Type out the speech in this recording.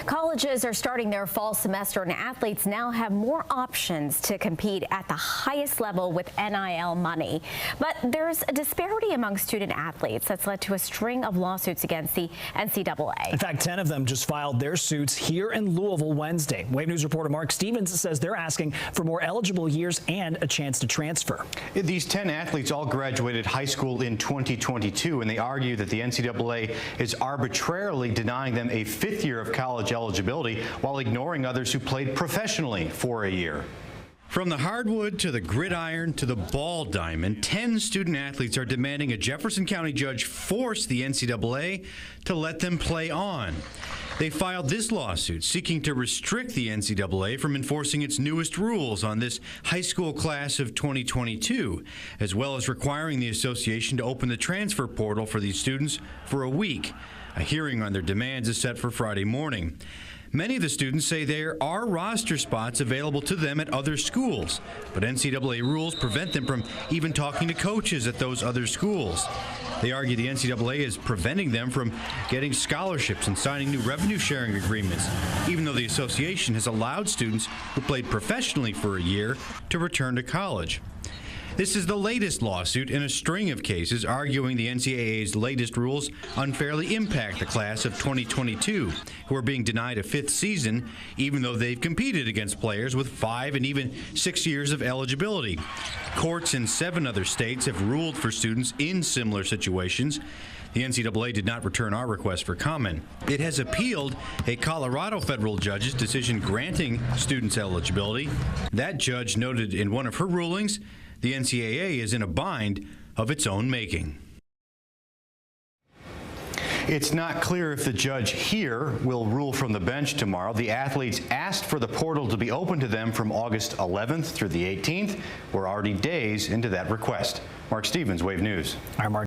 Colleges are starting their fall semester, and athletes now have more options to compete at the highest level with NIL money. But there's a disparity among student athletes that's led to a string of lawsuits against the NCAA. In fact, 10 of them just filed their suits here in Louisville Wednesday. Wave News reporter Mark Stevens says they're asking for more eligible years and a chance to transfer. These 10 athletes all graduated high school in 2022, and they argue that the NCAA is arbitrarily denying them a fifth year of college eligibility while ignoring others who played professionally for a year. From the hardwood to the gridiron to the ball diamond, 10 student athletes are demanding a Jefferson County judge force the NCAA to let them play on. They filed this lawsuit seeking to restrict the NCAA from enforcing its newest rules on this high school class of 2022, as well as requiring the association to open the transfer portal for these students for a week. A hearing on their demands is set for Friday morning. Many of the students say there are roster spots available to them at other schools, but NCAA rules prevent them from even talking to coaches at those other schools. They argue the NCAA is preventing them from getting scholarships and signing new revenue-sharing agreements, even though the association has allowed students who played professionally for a year to return to college. This is the latest lawsuit in a string of cases arguing the NCAA's latest rules unfairly impact the class of 2022, who are being denied a fifth season, even though they've competed against players with 5 and even 6 years of eligibility. Courts in 7 other states have ruled for students in similar situations. The NCAA did not return our request for comment. It has appealed a Colorado federal judge's decision granting students eligibility. That judge noted in one of her rulings the NCAA is in a bind of its own making. It's not clear if the judge here will rule from the bench tomorrow. The athletes asked for the portal to be open to them from August 11th through the 18th. We're already days into that request. Mark Stevens, Wave News. All right, Mark.